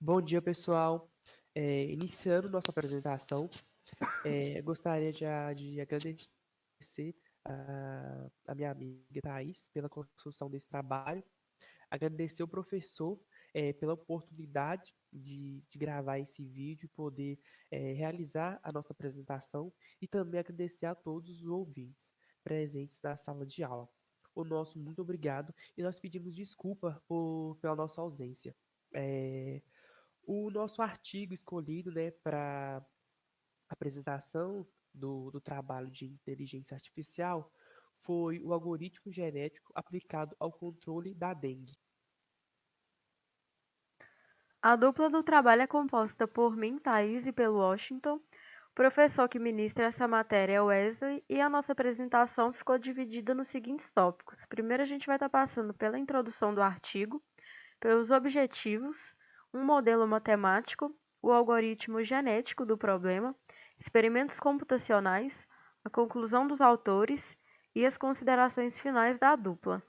Bom dia, pessoal. Iniciando nossa apresentação, gostaria de agradecer a minha amiga Thais pela construção desse trabalho, agradecer o professor pela oportunidade de gravar esse vídeo e poder realizar a nossa apresentação e também agradecer a todos os ouvintes presentes na sala de aula. O nosso muito obrigado e nós pedimos desculpa pela nossa ausência. É, o nosso artigo escolhido, né, para apresentação do trabalho de inteligência artificial foi o algoritmo genético aplicado ao controle da dengue. A dupla do trabalho é composta por mim, Thaís, e pelo Washington. O professor que ministra essa matéria é o Wesley e a nossa apresentação ficou dividida nos seguintes tópicos. Primeiro, a gente vai estar passando pela introdução do artigo, pelos objetivos, um modelo matemático, o algoritmo genético do problema, experimentos computacionais, a conclusão dos autores e as considerações finais da dupla.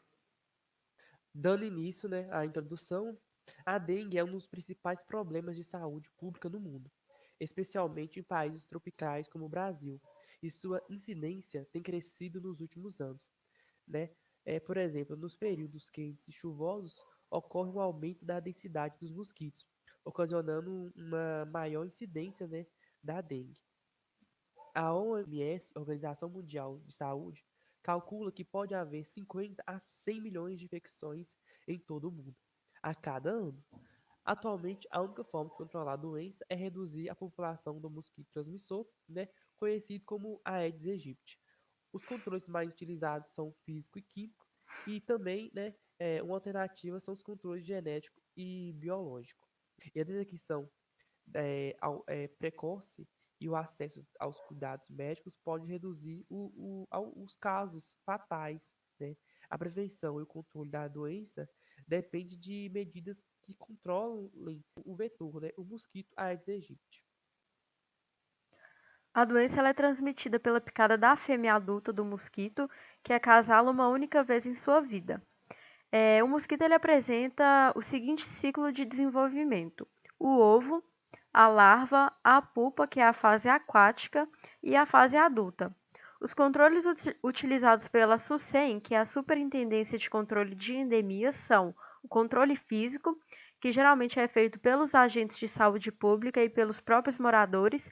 Dando início, né, à introdução, a dengue é um dos principais problemas de saúde pública no mundo, especialmente em países tropicais como o Brasil, e sua incidência tem crescido nos últimos anos, né? Por exemplo, nos períodos quentes e chuvosos, ocorre um aumento da densidade dos mosquitos, ocasionando uma maior incidência, né, da dengue. A OMS, Organização Mundial de Saúde, calcula que pode haver 50 a 100 milhões de infecções em todo o mundo a cada ano. Atualmente, a única forma de controlar a doença é reduzir a população do mosquito transmissor, né, conhecido como Aedes aegypti. Os controles mais utilizados são físico e químico, e também, né, uma alternativa são os controles genético e biológico. E a detecção precoce e o acesso aos cuidados médicos pode reduzir os casos fatais, né? A prevenção e o controle da doença depende de medidas que controlem o vetor, né? O mosquito Aedes aegypti. A doença ela é transmitida pela picada da fêmea adulta do mosquito, que acasala uma única vez em sua vida. O mosquito ele apresenta o seguinte ciclo de desenvolvimento: o ovo, a larva, a pupa, que é a fase aquática, e a fase adulta. Os controles utilizados pela SUSEM, que é a Superintendência de Controle de Endemias, são o controle físico, que geralmente é feito pelos agentes de saúde pública e pelos próprios moradores,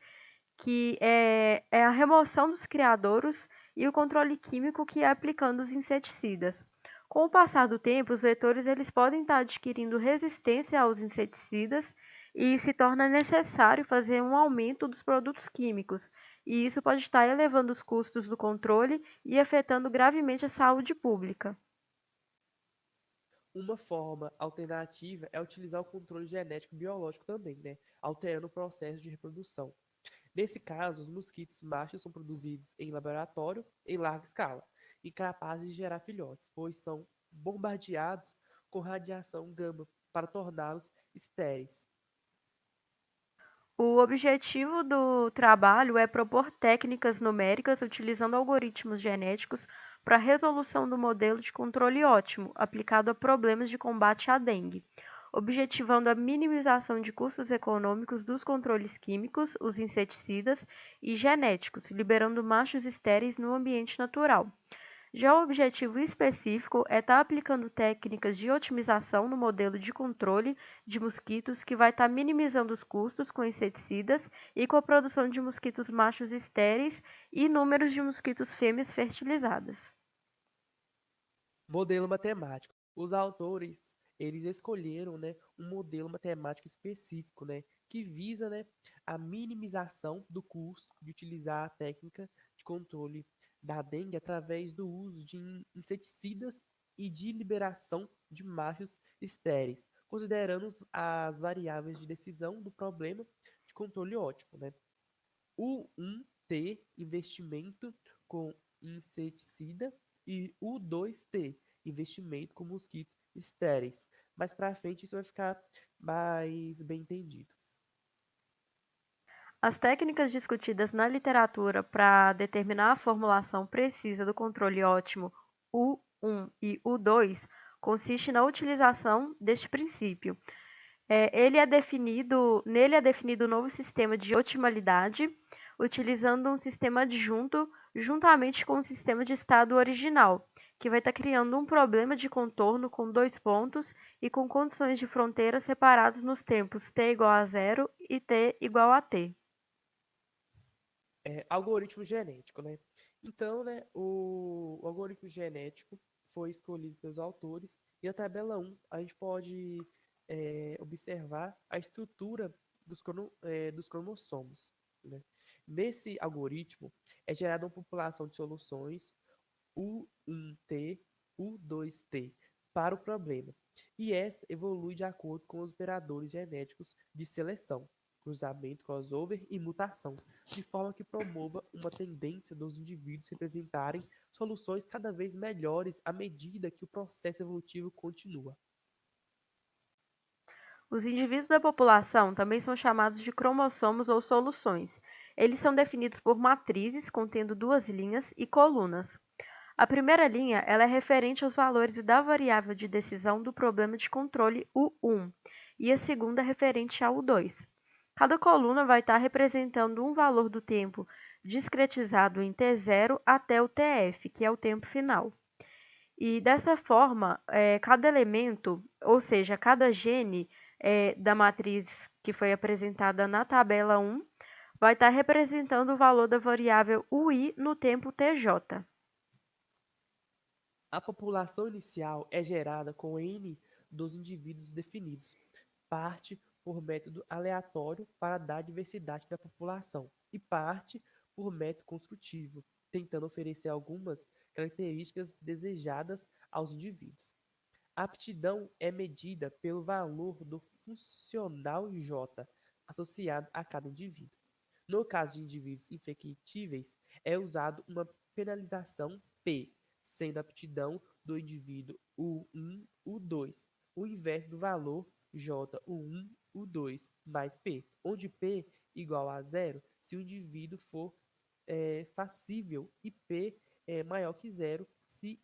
que é a remoção dos criadouros, e o controle químico, que é aplicando os inseticidas. Com o passar do tempo, os vetores eles podem estar adquirindo resistência aos inseticidas e se torna necessário fazer um aumento dos produtos químicos. E isso pode estar elevando os custos do controle e afetando gravemente a saúde pública. Uma forma alternativa é utilizar o controle genético biológico também, né? Alterando o processo de reprodução. Nesse caso, os mosquitos machos são produzidos em laboratório em larga escala, incapazes de gerar filhotes, pois são bombardeados com radiação gama para torná-los estéreis. O objetivo do trabalho é propor técnicas numéricas utilizando algoritmos genéticos para a resolução do modelo de controle ótimo aplicado a problemas de combate à dengue, objetivando a minimização de custos econômicos dos controles químicos, os inseticidas e genéticos, liberando machos estéreis no ambiente natural. Já o objetivo específico é estar aplicando técnicas de otimização no modelo de controle de mosquitos, que vai estar minimizando os custos com inseticidas e com a produção de mosquitos machos estéreis e números de mosquitos fêmeas fertilizadas. Modelo matemático. Os autores, eles escolheram, né, um modelo matemático específico, né, que visa, né, a minimização do custo de utilizar a técnica de controle da dengue através do uso de inseticidas e de liberação de machos estéreis, considerando as variáveis de decisão do problema de controle ótimo, né? O 1T, investimento com inseticida, e o 2T, investimento com mosquitos estéreis. Mais para frente isso vai ficar mais bem entendido. As técnicas discutidas na literatura para determinar a formulação precisa do controle ótimo U1 e U2 consiste na utilização deste princípio. Nele é definido um novo sistema de otimalidade, utilizando um sistema adjunto juntamente com o sistema de estado original, que vai estar criando um problema de contorno com dois pontos e com condições de fronteira separados nos tempos t igual a zero e t igual a t. Algoritmo genético, né? Então, né, o algoritmo genético foi escolhido pelos autores e na tabela 1 a gente pode observar a estrutura dos cromossomos, né? Nesse algoritmo é gerada uma população de soluções U1T, U2T para o problema. E esta evolui de acordo com os operadores genéticos de seleção, cruzamento, crossover e mutação, de forma que promova uma tendência dos indivíduos representarem soluções cada vez melhores à medida que o processo evolutivo continua. Os indivíduos da população também são chamados de cromossomos ou soluções. Eles são definidos por matrizes contendo duas linhas e colunas. A primeira linha ela é referente aos valores da variável de decisão do problema de controle U1 e a segunda é referente ao U2. Cada coluna vai estar representando um valor do tempo discretizado em T0 até o TF, que é o tempo final. E dessa forma, cada elemento, ou seja, cada gene da matriz que foi apresentada na tabela 1, vai estar representando o valor da variável UI no tempo TJ. A população inicial é gerada com N dos indivíduos definidos, parte por método aleatório para dar diversidade da população e parte por método construtivo, tentando oferecer algumas características desejadas aos indivíduos. A aptidão é medida pelo valor do funcional J associado a cada indivíduo. No caso de indivíduos infectíveis, é usado uma penalização P, sendo a aptidão do indivíduo U1, U2, o inverso do valor J, U1, U2 mais P, onde P igual a zero se o indivíduo for facível e P é maior que zero se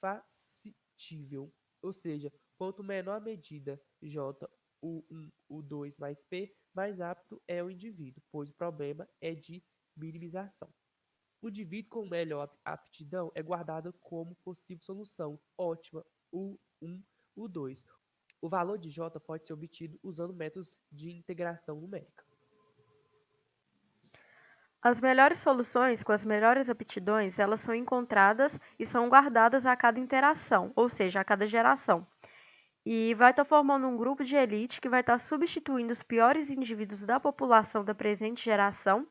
infactível. Ou seja, quanto menor a medida J, U1, U2 mais P, mais apto é o indivíduo, pois o problema é de minimização. O indivíduo com melhor aptidão é guardado como possível solução ótima U1, U2. O valor de J pode ser obtido usando métodos de integração numérica. As melhores soluções com as melhores aptidões, elas são encontradas e são guardadas a cada interação, ou seja, a cada geração. E vai estar formando um grupo de elite que vai estar substituindo os piores indivíduos da população da presente geração.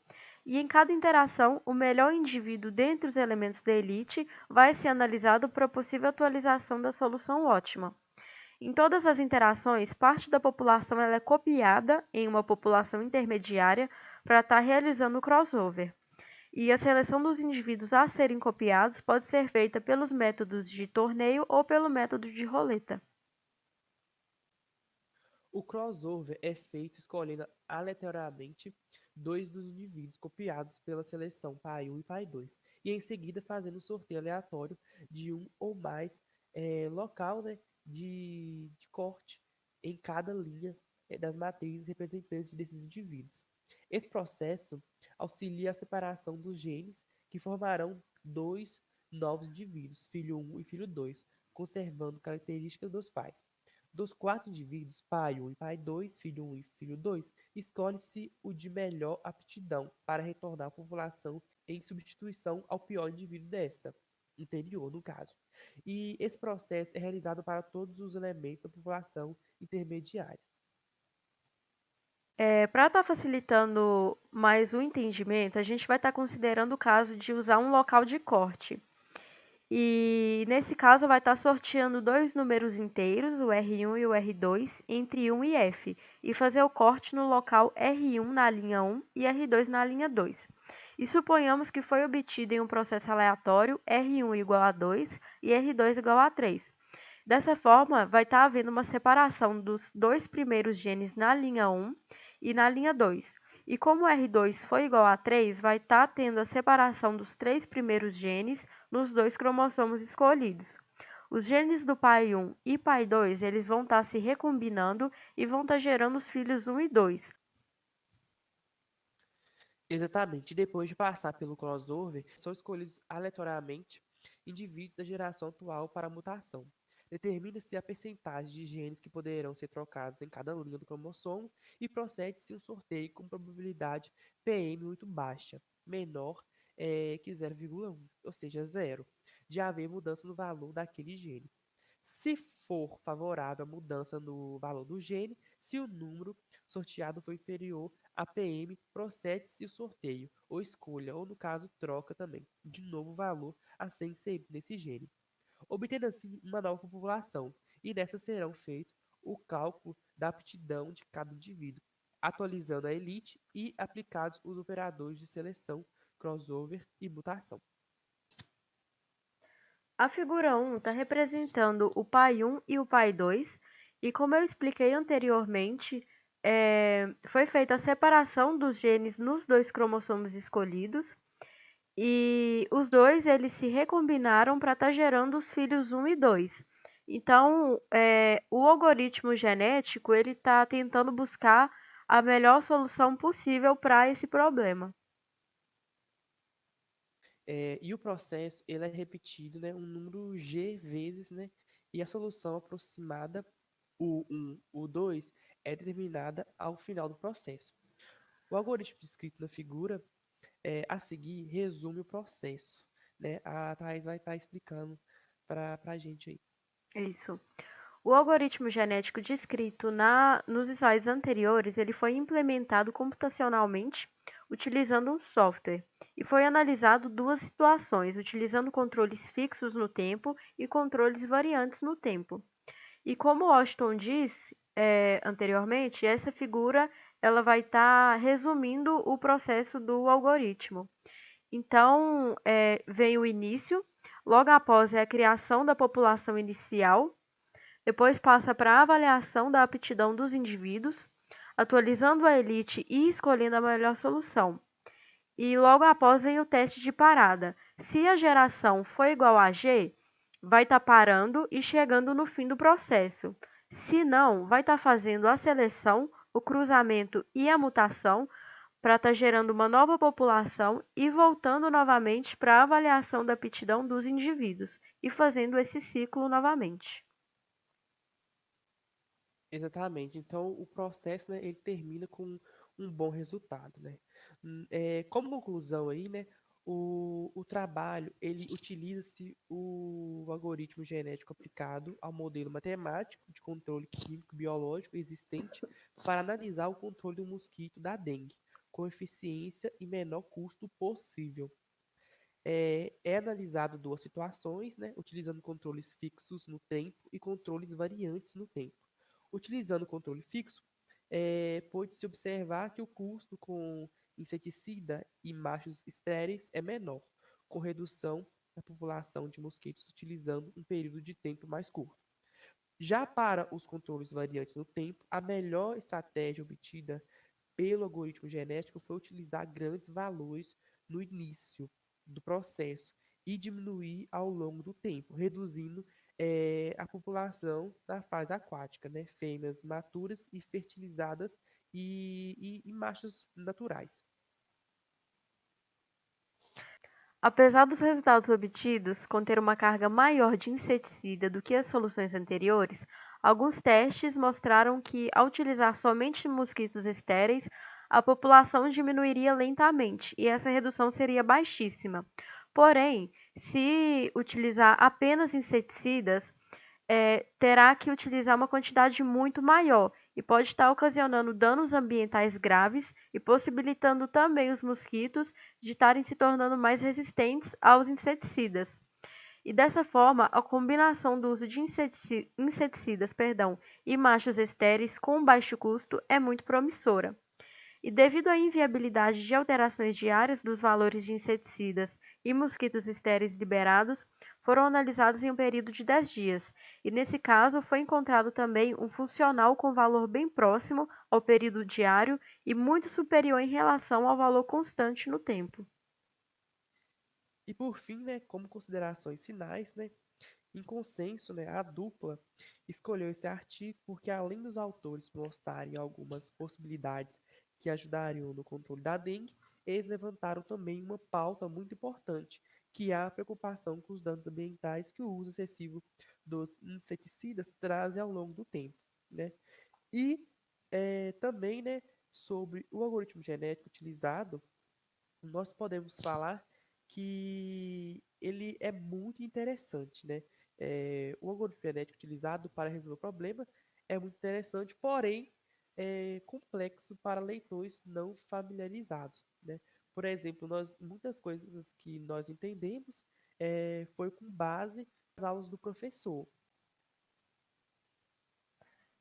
E em cada interação, o melhor indivíduo dentre os elementos da elite vai ser analisado para a possível atualização da solução ótima. Em todas as interações, parte da população ela é copiada em uma população intermediária para estar realizando o crossover. E a seleção dos indivíduos a serem copiados pode ser feita pelos métodos de torneio ou pelo método de roleta. O crossover é feito escolhendo aleatoriamente dois dos indivíduos copiados pela seleção PAI1 e PAI2, e em seguida fazendo um sorteio aleatório de um ou mais local, né, de corte em cada linha das matrizes representantes desses indivíduos. Esse processo auxilia a separação dos genes que formarão dois novos indivíduos, filho 1 e filho 2, conservando características dos pais. Dos quatro indivíduos, pai 1 e pai 2, filho 1 e filho 2, escolhe-se o de melhor aptidão para retornar à população em substituição ao pior indivíduo desta, interior no caso. E esse processo é realizado para todos os elementos da população intermediária. Para estar facilitando mais o entendimento, a gente vai estar considerando o caso de usar um local de corte. E nesse caso vai estar sorteando dois números inteiros, o R1 e o R2, entre 1 e F, e fazer o corte no local R1 na linha 1 e R2 na linha 2. E suponhamos que foi obtido em um processo aleatório R1 igual a 2 e R2 igual a 3. Dessa forma, vai estar havendo uma separação dos dois primeiros genes na linha 1 e na linha 2. E como R2 foi igual a 3, vai estar tendo a separação dos três primeiros genes nos dois cromossomos escolhidos. Os genes do pai 1 e pai 2, eles vão estar se recombinando e vão estar gerando os filhos 1 e 2. Exatamente. Depois de passar pelo crossover, são escolhidos aleatoriamente indivíduos da geração atual para a mutação. Determina-se a percentagem de genes que poderão ser trocados em cada linha do cromossomo e procede-se um sorteio com probabilidade PM muito baixa, menor que 0,1, ou seja, zero, de haver mudança no valor daquele gene. Se for favorável a mudança no valor do gene, se o número sorteado for inferior a PM, procede-se o sorteio, ou escolha, ou no caso, troca também, de novo valor a ser inserido nesse gene, obtendo assim uma nova população, e nessa serão feitos o cálculo da aptidão de cada indivíduo, atualizando a elite e aplicados os operadores de seleção, crossover e mutação. A figura 1 está representando o pai 1 e o pai 2, e como eu expliquei anteriormente, foi feita a separação dos genes nos dois cromossomos escolhidos, e os dois eles se recombinaram para estar gerando os filhos 1 e 2. Então, o algoritmo genético ele está tentando buscar a melhor solução possível para esse problema. E o processo ele é repetido, né, um número G vezes, né, e a solução aproximada, o 1, o 2, é determinada ao final do processo. O algoritmo descrito na figura a seguir resume o processo. Né? A Thais vai estar explicando para a gente aí. Isso. O algoritmo genético descrito nos slides anteriores, ele foi implementado computacionalmente utilizando um software e foi analisado duas situações, utilizando controles fixos no tempo e controles variantes no tempo. E como Washington disse anteriormente, essa figura ela vai estar resumindo o processo do algoritmo. Então, vem o início, logo após é a criação da população inicial, depois passa para a avaliação da aptidão dos indivíduos, atualizando a elite e escolhendo a melhor solução. E logo após vem o teste de parada. Se a geração for igual a G, vai estar parando e chegando no fim do processo. Se não, vai estar fazendo a seleção, o cruzamento e a mutação para estar gerando uma nova população e voltando novamente para a avaliação da aptidão dos indivíduos e fazendo esse ciclo novamente. Exatamente. Então, o processo, né, ele termina com um bom resultado, né? Como conclusão aí, né, o trabalho, ele utiliza-se o algoritmo genético aplicado ao modelo matemático de controle químico biológico existente para analisar o controle do mosquito da dengue, com eficiência e menor custo possível. É analisado duas situações, né, utilizando controles fixos no tempo e controles variantes no tempo. Utilizando o controle fixo, pode-se observar que o custo com inseticida e machos estéreis é menor, com redução da população de mosquitos utilizando um período de tempo mais curto. Já para os controles variantes no tempo, a melhor estratégia obtida pelo algoritmo genético foi utilizar grandes valores no início do processo e diminuir ao longo do tempo, reduzindo a população da fase aquática, né? Fêmeas maturas e fertilizadas e machos naturais. Apesar dos resultados obtidos conter uma carga maior de inseticida do que as soluções anteriores, alguns testes mostraram que, ao utilizar somente mosquitos estéreis, a população diminuiria lentamente e essa redução seria baixíssima. Porém, se utilizar apenas inseticidas, terá que utilizar uma quantidade muito maior e pode estar ocasionando danos ambientais graves e possibilitando também os mosquitos de estarem se tornando mais resistentes aos inseticidas. E dessa forma, a combinação do uso de inseticidas e machos estéreis com baixo custo é muito promissora. E devido à inviabilidade de alterações diárias dos valores de inseticidas e mosquitos estéreis liberados, foram analisados em um período de 10 dias, e nesse caso foi encontrado também um funcional com valor bem próximo ao período diário e muito superior em relação ao valor constante no tempo. E por fim, né, como considerações finais, né, Em consenso, né, a dupla escolheu esse artigo porque, além dos autores mostrarem algumas possibilidades que ajudariam no controle da dengue, eles levantaram também uma pauta muito importante, que é a preocupação com os danos ambientais que o uso excessivo dos inseticidas traz ao longo do tempo, né? E também, né, sobre o algoritmo genético utilizado, nós podemos falar que ele é muito interessante, né? O algoritmo genético utilizado para resolver o problema é muito interessante, porém é complexo para leitores não familiarizados, né? Por exemplo, muitas coisas que nós entendemos foi com base nas aulas do professor.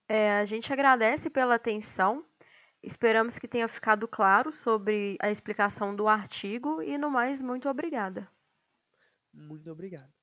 A gente agradece pela atenção. Esperamos que tenha ficado claro sobre a explicação do artigo e, no mais, muito obrigada. Muito obrigado.